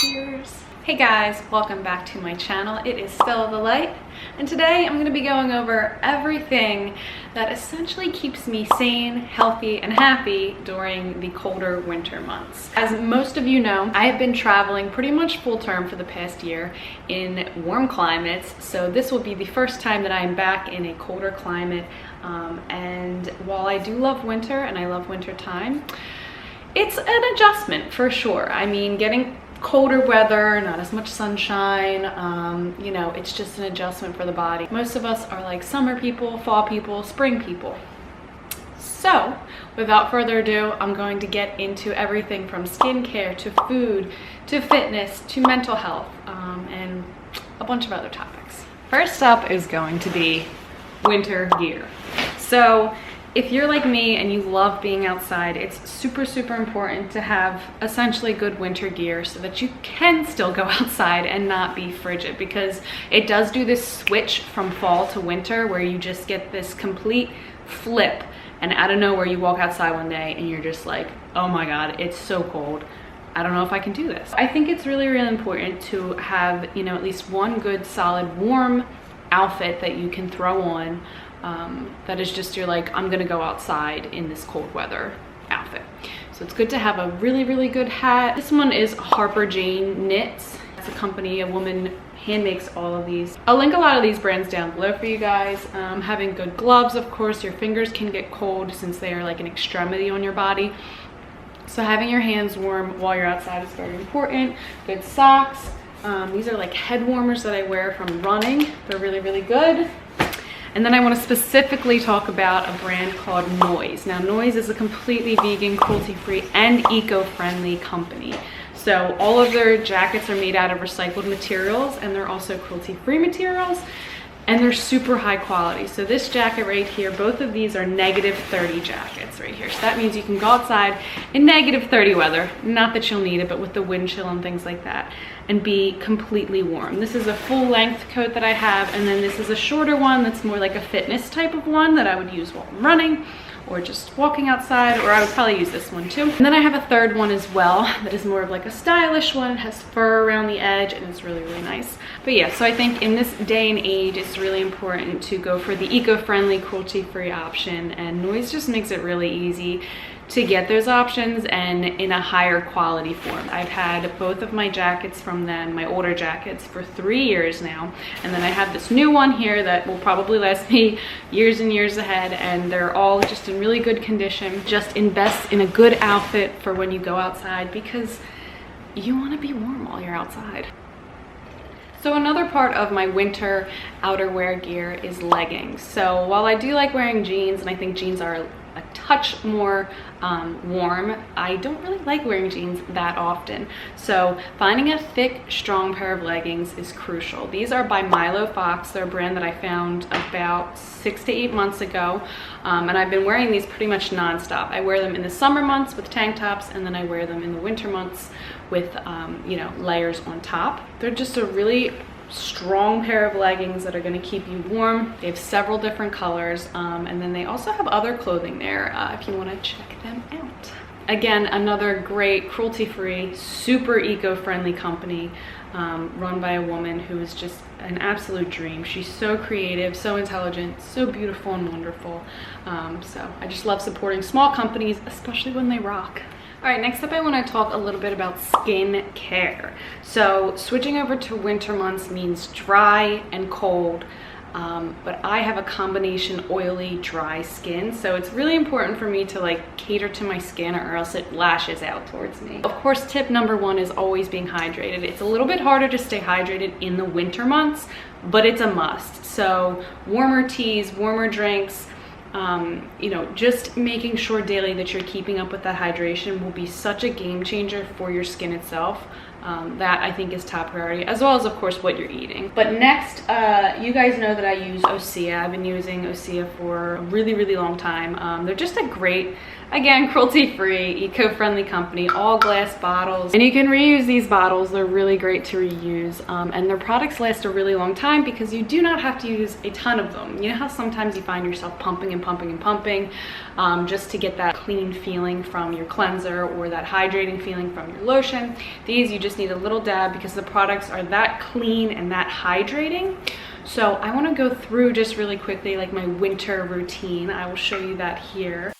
Cheers. Hey guys, welcome back to my channel. It is Still the Light, and today I'm going to be going over everything that essentially keeps me sane, healthy, and happy during the colder winter months. As most of you know, I have been traveling pretty much full term for the past year in warm climates, so this will be the first time that I'm back in a colder climate. And while I do love winter and I love winter time, it's an adjustment for sure. I mean, getting colder weather, not as much sunshine, you know, it's just an adjustment for the body. Most of us are like summer people, fall people, spring people. So without further ado, I'm going to get into everything from skincare to food to fitness to mental health, and a bunch of other topics. First up is going to be winter gear. So if you're like me and you love being outside, it's super important to have essentially good winter gear so that you can still go outside and not be frigid, because it does do this switch from fall to winter where you just get this complete flip, and out of nowhere you walk outside one day and you're just like, oh my god, it's so cold. I don't know if I can do this. I think it's really important to have, you know, at least one good solid warm outfit that you can throw on, that is just your like, I'm gonna go outside in this cold weather outfit. So it's good to have a really good hat. This one is Harper Jane Knits. It's a company, a woman hand makes all of these. I'll link a lot of these brands down below for you guys. Having good gloves, of course. Your fingers can get cold since they are like an extremity on your body. So having your hands warm while you're outside is very important. Good socks. These are like head warmers that I wear from running. They're really good. And then I want to specifically talk about a brand called Noise. Now, Noise is a completely vegan, cruelty-free, and eco-friendly company. So all of their jackets are made out of recycled materials, and they're also cruelty-free materials, and they're super high quality. So this jacket right here, both of these are -30 jackets right here. So that means you can go outside in -30 weather, not that you'll need it, but with the wind chill and things like that, and be completely warm. This is a full length coat that I have, and then this is a shorter one that's more like a fitness type of one that I would use while I'm running or just walking outside, or I would probably use this one too. And then I have a third one as well that is more of like a stylish one. It has fur around the edge and it's really nice. But yeah, so I think in this day and age, it's really important to go for the eco-friendly, cruelty-free option, and Noise just makes it really easy to get those options and in a higher quality form. I've had both of my jackets from them, my older jackets, for 3 years now, and then I have this new one here that will probably last me years and years ahead, and they're all just in really good condition. Just invest in a good outfit for when you go outside, because you want to be warm while you're outside. So another part of my winter outerwear gear is leggings. So while I do like wearing jeans, and I think jeans are a touch more warm, I don't really like wearing jeans that often. So finding a thick, strong pair of leggings is crucial. These are by Milo Fox. They're a brand that I found about 6 to 8 months ago, and I've been wearing these pretty much non-stop. I wear them in the summer months with tank tops, and then I wear them in the winter months with you know, layers on top. They're just a really strong pair of leggings that are going to keep you warm. They have several different colors, and then they also have other clothing there if you want to check them out. Again, another great cruelty-free, super eco-friendly company, run by a woman who is just an absolute dream. She's so creative, so intelligent, so beautiful and wonderful. So I just love supporting small companies, especially when they rock. All right, next up I want to talk a little bit about skin care. So switching over to winter months means dry and cold, but I have a combination oily, dry skin, so it's really important for me to like cater to my skin, or else it lashes out towards me. Of course, tip number one is always being hydrated. It's a little bit harder to stay hydrated in the winter months, but it's a must. So warmer teas, warmer drinks, you know, just making sure daily that you're keeping up with that hydration will be such a game changer for your skin itself. That I think is top priority, as well as of course what you're eating. But next, you guys know that I use Osea. I've been using Osea for a really long time. They're just a great, again, cruelty-free, eco-friendly company, all glass bottles, and you can reuse these bottles. They're really great to reuse, and their products last a really long time because you do not have to use a ton of them. You know how sometimes you find yourself pumping just to get that clean feeling from your cleanser or that hydrating feeling from your lotion. These, you just just need a little dab because the products are that clean and that hydrating. So I want to go through just really quickly like my winter routine. I will show you that here.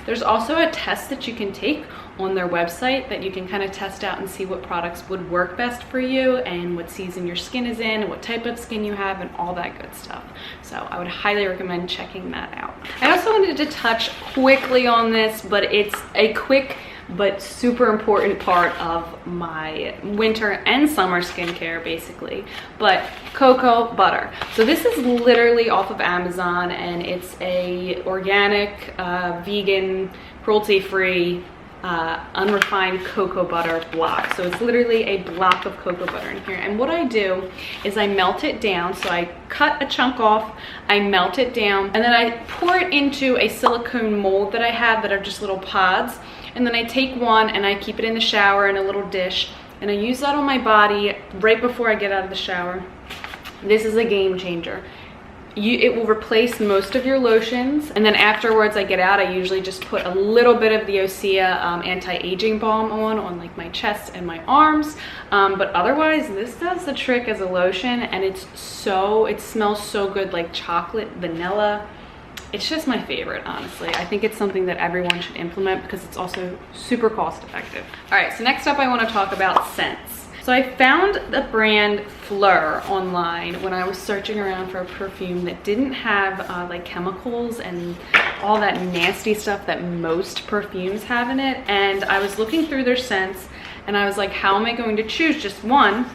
There's also a test that you can take on their website that you can kind of test out and see what products would work best for you and what season your skin is in and what type of skin you have and all that good stuff. So I would highly recommend checking that out. I also wanted to touch quickly on this, but it's a quick but super important part of my winter and summer skincare basically, but cocoa butter. So this is literally off of Amazon and it's a organic, vegan, cruelty-free, unrefined cocoa butter block. So it's literally a block of cocoa butter in here. And what I do is I melt it down. So I cut a chunk off, I melt it down, and then I pour it into a silicone mold that I have that are just little pods. And then I take one and I keep it in the shower in a little dish. And I use that on my body right before I get out of the shower. This is a game changer. It will replace most of your lotions, and then afterwards I get out, I usually just put a little bit of the Osea anti-aging balm on like my chest and my arms, but otherwise this does the trick as a lotion, and it smells so good, like chocolate, vanilla. It's just my favorite, honestly. I think it's something that everyone should implement because it's also super cost effective. All right, so next up I want to talk about scents. So I found the brand Fleur online when I was searching around for a perfume that didn't have like chemicals and all that nasty stuff that most perfumes have in it. And I was looking through their scents and I was like, how am I going to choose just one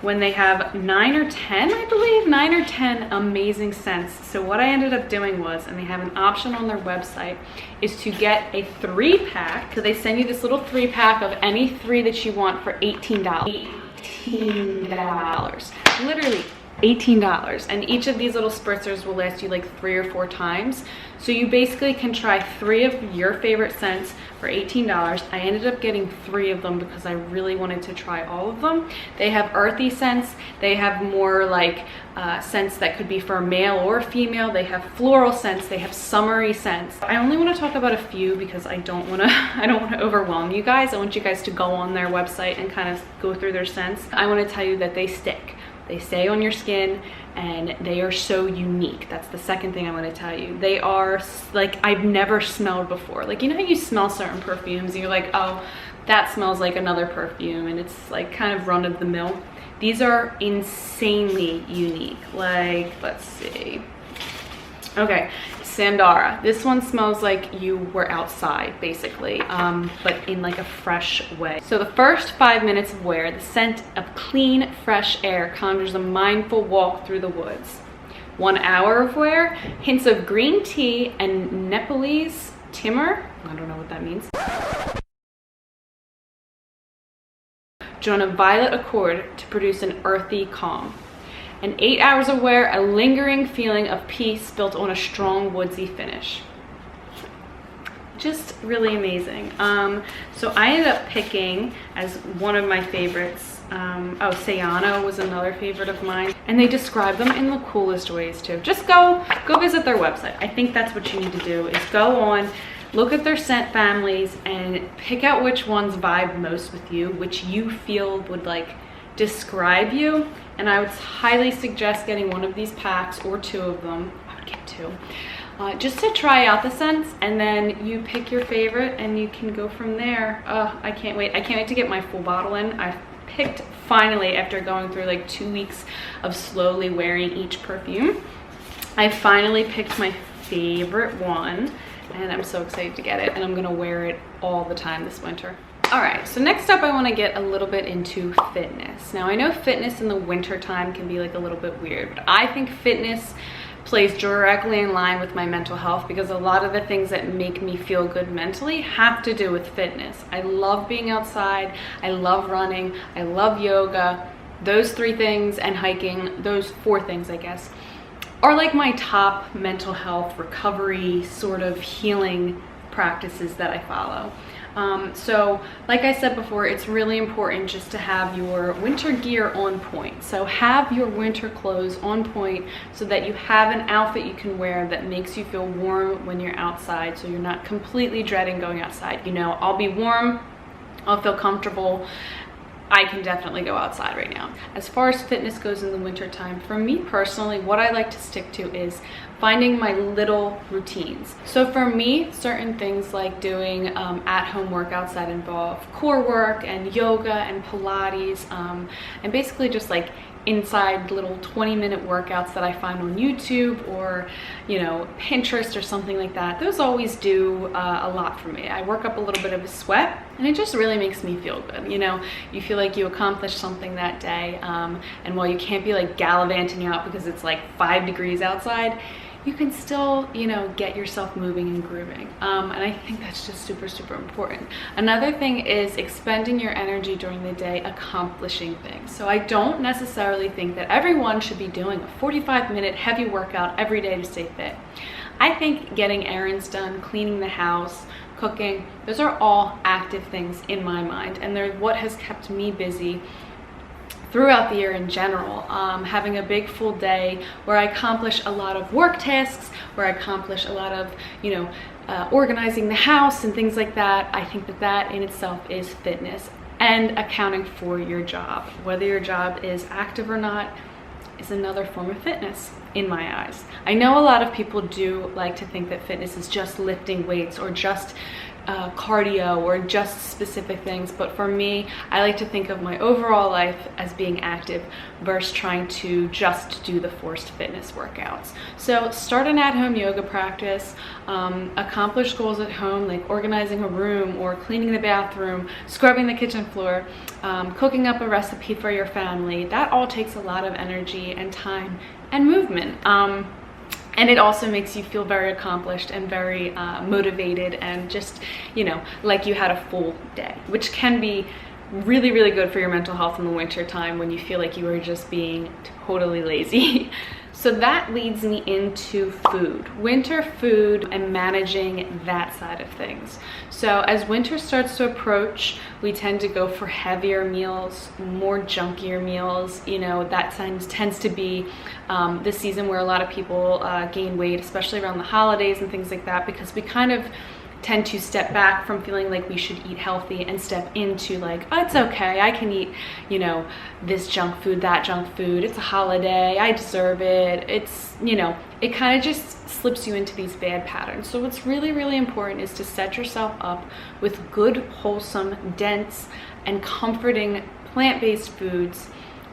when they have 9 or 10, I believe, 9 or 10 amazing scents? So what I ended up doing was, and they have an option on their website, is to get a 3-pack. So they send you this little 3-pack of any 3 that you want for $18. $18. Literally $18. And each of these little spritzers will last you like 3 or 4 times. So you basically can try 3 of your favorite scents for $18. I ended up getting 3 of them because I really wanted to try all of them. They have earthy scents. They have more like scents that could be for a male or female. They have floral scents. They have summery scents. I only want to talk about a few because I don't want to overwhelm you guys. I want you guys to go on their website and kind of go through their scents. I want to tell you that they stick. They stay on your skin and they are so unique. That's the second thing I want to tell you. They are like I've never smelled before. Like, you know how you smell certain perfumes and you're like, oh, that smells like another perfume, and it's like kind of run of the mill. These are insanely unique. Like, let's see. Okay, Sandara. This one smells like you were outside, basically, but in like a fresh way. So the first 5 minutes of wear, the scent of clean, fresh air conjures a mindful walk through the woods. 1 hour of wear, hints of green tea and Nepalese timur. I don't know what that means. Join a violet accord to produce an earthy calm. And 8 hours of wear, a lingering feeling of peace built on a strong woodsy finish. Just really amazing. So I ended up picking as one of my favorites. Sayano was another favorite of mine. And they describe them in the coolest ways too. Just go visit their website. I think that's what you need to do, is go on, look at their scent families and pick out which ones vibe most with you, which you feel would like describe you. And I would highly suggest getting one of these packs or 2 of them. I would get 2. Just to try out the scents, and then you pick your favorite and you can go from there. I can't wait. I can't wait to get my full bottle in. I've picked, finally, after going through like 2 weeks of slowly wearing each perfume, I finally picked my favorite one, and I'm so excited to get it, and I'm gonna wear it all the time this winter. All right, so next up I want to get a little bit into fitness. Now I know fitness in the winter time can be like a little bit weird, but I think fitness plays directly in line with my mental health because a lot of the things that make me feel good mentally have to do with fitness. I love being outside, I love running, I love yoga. Those 3 things and hiking, those 4 things I guess, are like my top mental health recovery sort of healing practices that I follow. So like I said before, it's really important just to have your winter gear on point. So have your winter clothes on point so that you have an outfit you can wear that makes you feel warm when you're outside, so you're not completely dreading going outside. You know, I'll be warm, I'll feel comfortable, I can definitely go outside right now. As far as fitness goes in the winter time, for me personally, what I like to stick to is finding my little routines. So for me, certain things like doing at-home workouts that involve core work and yoga and Pilates, and basically just like inside little 20-minute workouts that I find on YouTube or, you know, Pinterest or something like that. Those always do a lot for me. I work up a little bit of a sweat and it just really makes me feel good. You know, you feel like you accomplished something that day, and while you can't be like gallivanting out because it's like 5 degrees outside, you can still, you know, get yourself moving and grooving. And I think that's just super, super important. Another thing is expending your energy during the day accomplishing things. So I don't necessarily think that everyone should be doing a 45-minute heavy workout every day to stay fit. I think getting errands done, cleaning the house, cooking, those are all active things in my mind, and they're what has kept me busy throughout the year in general. Having a big full day where I accomplish a lot of work tasks, where I accomplish a lot of, you know, organizing the house and things like that. I think that that in itself is fitness, and accounting for your job. Whether your job is active or not is another form of fitness in my eyes. I know a lot of people do like to think that fitness is just lifting weights or just cardio or just specific things, but for me, I like to think of my overall life as being active versus trying to just do the forced fitness workouts. So start an at-home yoga practice, accomplish goals at home like organizing a room or cleaning the bathroom, scrubbing the kitchen floor, cooking up a recipe for your family. That all takes a lot of energy and time and movement. And it also makes you feel very accomplished and very motivated and just, you know, like you had a full day, which can be really, really good for your mental health in the winter time when you feel like you are just being totally lazy. So that leads me into food, winter food, and managing that side of things. So as winter starts to approach, we tend to go for heavier meals, more junkier meals. You know, that tends to be the season where a lot of people gain weight, especially around the holidays and things like that, because we kind of tend to step back from feeling like we should eat healthy and step into like, oh, it's okay, I can eat, you know, this junk food, that junk food, it's a holiday, I deserve it. It's, you know, it kind of just slips you into these bad patterns. So what's really, really important is to set yourself up with good, wholesome, dense, and comforting plant-based foods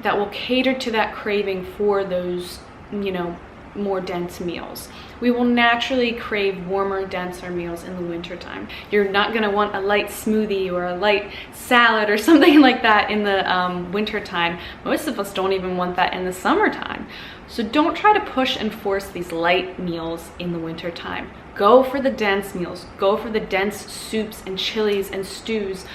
that will cater to that craving for those, you know, more dense meals. We will naturally crave warmer, denser meals in the wintertime. You're not gonna want a light smoothie or a light salad or something like that in the wintertime. Most of us don't even want that in the summertime. So don't try to push and force these light meals in the wintertime. Go for the dense meals. Go for the dense soups and chilies and stews.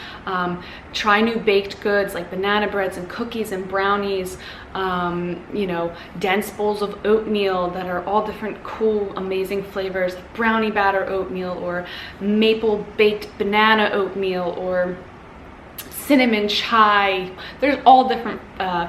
Try new baked goods like banana breads and cookies and brownies. You know, dense bowls of oatmeal that are all different cool, amazing flavors, like brownie batter oatmeal or maple baked banana oatmeal or cinnamon chai. There's all different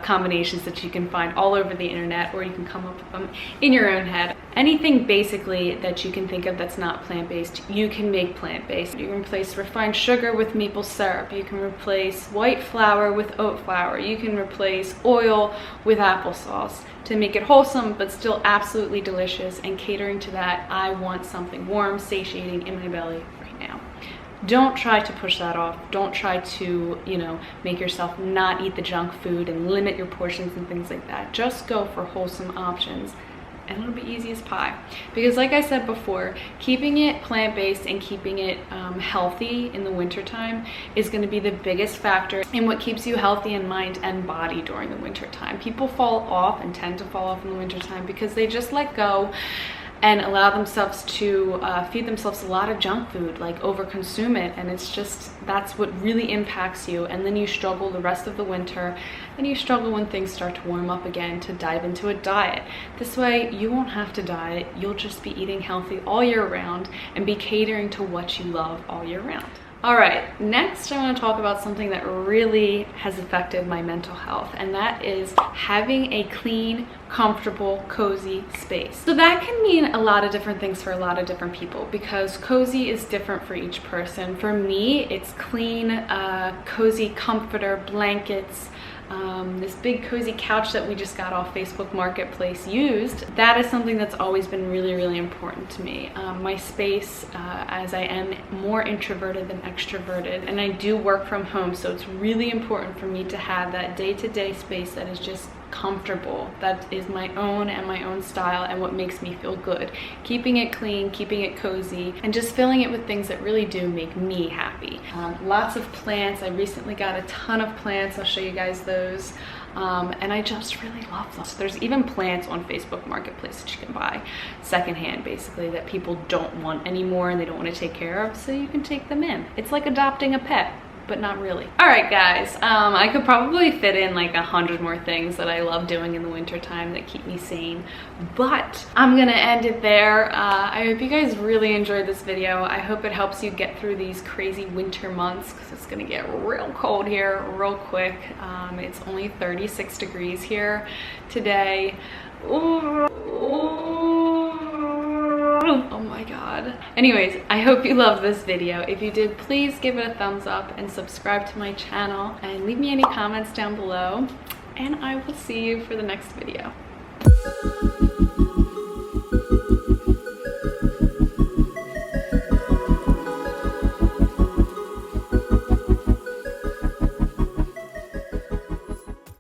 combinations that you can find all over the internet, or you can come up with them in your own head. Anything basically that you can think of that's not plant-based, you can make plant-based. You can replace refined sugar with maple syrup. You can replace white flour with oat flour. You can replace oil with applesauce to make it wholesome but still absolutely delicious and catering to that I want something warm, satiating in my belly right now. Don't try to push that off. Don't try to, you know, make yourself not eat the junk food and limit your portions and things like that. Just go for wholesome options and it'll be easy as pie. Because like I said before, keeping it plant-based and keeping it healthy in the wintertime is going to be the biggest factor in what keeps you healthy in mind and body during the wintertime. People fall off and tend to fall off in the wintertime because they just let go and allow themselves to feed themselves a lot of junk food, like overconsume it, and it's just, that's what really impacts you. And then you struggle the rest of the winter, and you struggle when things start to warm up again to dive into a diet. This way you won't have to diet, you'll just be eating healthy all year round and be catering to what you love all year round. All right, next I want to talk about something that really has affected my mental health, and that is having a clean, comfortable, cozy space. So that can mean a lot of different things for a lot of different people, because cozy is different for each person. For me, it's clean, cozy comforter, blankets, this big cozy couch that we just got off Facebook Marketplace used. That is something that's always been really, really important to me. My space, as I am more introverted than extroverted, and I do work from home, so it's really important for me to have that day-to-day space that is just comfortable, that is my own and my own style and what makes me feel good. Keeping it clean, keeping it cozy, and just filling it with things that really do make me happy. Lots of plants. I recently got a ton of plants. I'll show you guys those. And I just really love them. So there's even plants on Facebook Marketplace that you can buy secondhand, basically, that people don't want anymore and they don't want to take care of, so you can take them in. It's like adopting a pet, but not really. All right, guys, I could probably fit in like 100 more things that I love doing in the winter time that keep me sane, but I'm gonna end it there. I hope you guys really enjoyed this video. I hope it helps you get through these crazy winter months, because it's gonna get real cold here real quick. It's only 36 degrees here today. Ooh. Oh my god. Anyways, I hope you loved this video. If you did, please give it a thumbs up and subscribe to my channel, and leave me any comments down below, and I will see you for the next video.